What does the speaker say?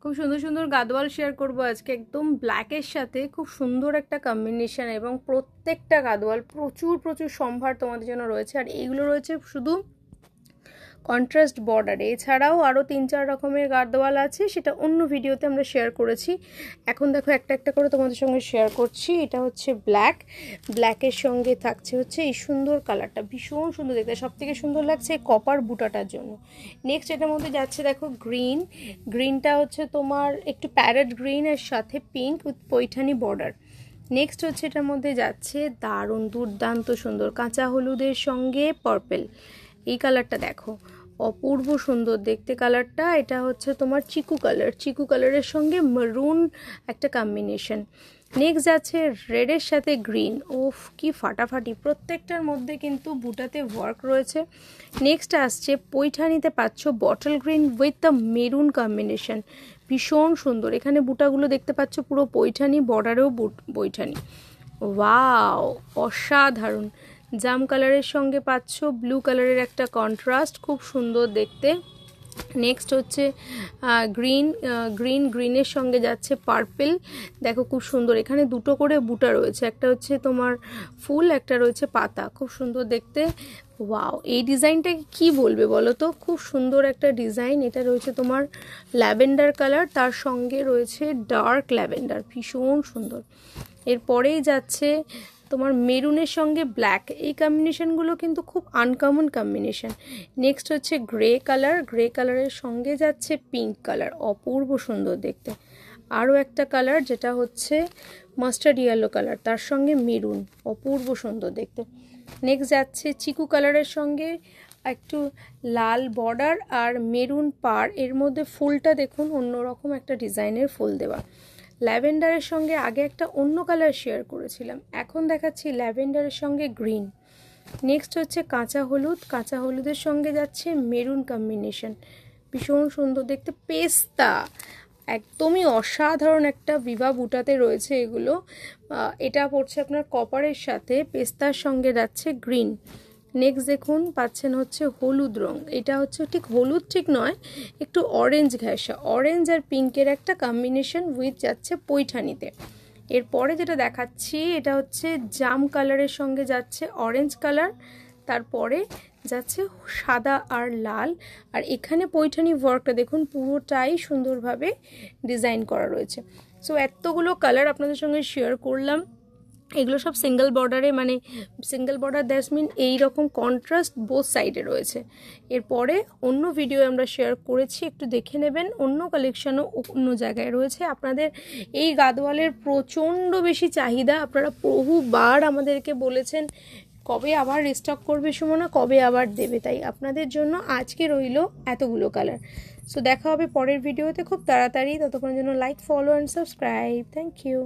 খুব সুন্দর সুন্দর গাদোয়াল শেয়ার করবো আজকে, একদম ব্ল্যাকের সাথে খুব সুন্দর একটা কম্বিনেশন, এবং প্রত্যেকটা গাদোয়াল প্রচুর প্রচুর সম্ভার তোমাদের জন্য রয়েছে। আর এইগুলো রয়েছে শুধু কন্ট্রাস্ট বর্ডারে, এছাড়াও আরও 3-4 রকমের গাদোয়াল আছে, সেটা অন্য ভিডিওতে আমরা শেয়ার করেছি। এখন দেখো একটা একটা করে তোমাদের সঙ্গে শেয়ার করছি। এটা হচ্ছে ব্ল্যাকের সঙ্গে থাকছে হচ্ছে এই সুন্দর কালারটা, ভীষণ সুন্দর দেখতে, সব থেকে সুন্দর লাগছে এই কপার বুটাটার জন্য। নেক্সট এটার মধ্যে যাচ্ছে দেখো গ্রিনটা হচ্ছে তোমার একটু প্যারেট গ্রিনের সাথে pink with Paithani border. Next হচ্ছে এটার মধ্যে যাচ্ছে দারুণ দুর্দান্ত সুন্দর কাঁচা হলুদের সঙ্গে পার্পেল, এই কালারটা দেখো অপূর্ব সুন্দর দেখতে কালারটা। এটা হচ্ছে তোমার চিকু কালারের সঙ্গে মেরুন একটা কম্বিনেশন। নেক্সট যাচ্ছে রেডের সাথে গ্রিন, ওফ কি ফাটাফাটি, প্রত্যেকটার মধ্যে কিন্তু বুটাতে ওয়ার্ক রয়েছে। নেক্সট আসছে পৈঠানিতে পাচ্ছ bottle green with the maroon combination, ভীষণ সুন্দর। এখানে বুটাগুলো দেখতে পাচ্ছ পুরো পৈঠানি, বর্ডারেও পৈঠানি, ওয়াও অসাধারণ। জাম কালারের সঙ্গে পাচ্ছ ব্লু কালারের একটা কন্ট্রাস্ট, খুব সুন্দর দেখতে। নেক্সট হচ্ছে গ্রিনের সঙ্গে যাচ্ছে পার্পেল, দেখো খুব সুন্দর। এখানে দুটো করে বুটা রয়েছে, একটা হচ্ছে তোমার ফুল, একটা রয়েছে পাতা, খুব সুন্দর দেখতে। ওয়াও, এই ডিজাইনটাকে কি বলবে বলো তো, খুব সুন্দর একটা ডিজাইন। এটা রয়েছে তোমার ল্যাভেন্ডার কালার, তার সঙ্গে রয়েছে ডার্ক ল্যাভেন্ডার, ভীষণ সুন্দর। এরপরেই যাচ্ছে তোমার মেরুনের সঙ্গে ব্ল্যাক, এই কম্বিনেশনগুলো কিন্তু খুব আনকমন কম্বিনেশন। নেক্সট হচ্ছে গ্রে কালারের সঙ্গে যাচ্ছে পিঙ্ক কালার, অপূর্ব সুন্দর দেখতে। আরও একটা কালার যেটা হচ্ছে মাস্টার্ড ইয়েলো কালার, তার সঙ্গে মেরুন, অপূর্ব সুন্দর দেখতে। নেক্সট যাচ্ছে চিকু কালারের সঙ্গে একটু লাল বর্ডার আর মেরুন পার, এর মধ্যে ফুলটা দেখুন অন্যরকম একটা ডিজাইনের ফুল দেওয়া। ল্যাভেন্ডারের সঙ্গে আগে একটা অন্য কালার শেয়ার করেছিলাম, এখন দেখাচ্ছি ল্যাভেন্ডারের সঙ্গে গ্রিন। নেক্সট হচ্ছে কাঁচা হলুদের সঙ্গে যাচ্ছে মেরুন কম্বিনেশন, ভীষণ সুন্দর দেখতে। পেস্তা, একদমই অসাধারণ একটা বিভা বুটাতে রয়েছে এগুলো। এটা পড়ছে আপনার কপারের সাথে, পেস্তার সঙ্গে যাচ্ছে গ্রিন। নেক্সট দেখুন পাচ্ছেন হচ্ছে হলুদ রং, এটা হচ্ছে ঠিক হলুদ ঠিক নয়, একটু অরেঞ্জ ঘেঁষা, অরেঞ্জ আর পিঙ্কের একটা কম্বিনেশন উইথ যাচ্ছে পৈঠানিতে। এরপরে যেটা দেখাচ্ছি এটা হচ্ছে জাম কালারের সঙ্গে যাচ্ছে অরেঞ্জ কালার, তারপরে যাচ্ছে সাদা আর লাল। আর এখানে পৈঠানি ওয়ার্কটা দেখুন পুরোটাই সুন্দরভাবে ডিজাইন করা রয়েছে। সো এতগুলো কালার আপনাদের সঙ্গে শেয়ার করলাম, এগুলো সব সিঙ্গেল বর্ডারে, মানে সিঙ্গেল বর্ডার দ্যাটস মিন এইরকম কন্ট্রাস্ট বোথ সাইডে রয়েছে। এরপরে অন্য ভিডিও আমরা শেয়ার করেছি, একটু দেখে নেবেন, অন্য কালেকশনও অন্য জায়গায় রয়েছে। আপনাদের এই গাদোয়ালের প্রচণ্ড বেশি চাহিদা, আপনারা বহুবার আমাদেরকে বলেছেন কবে আবার রিস্টক করবে সুমনা, কবে আবার দেবে, তাই আপনাদের জন্য আজকে রইল এতগুলো কালার। সো দেখা হবে পরের ভিডিওতে খুব তাড়াতাড়ি, ততক্ষণের জন্য like, follow and subscribe. Thank you.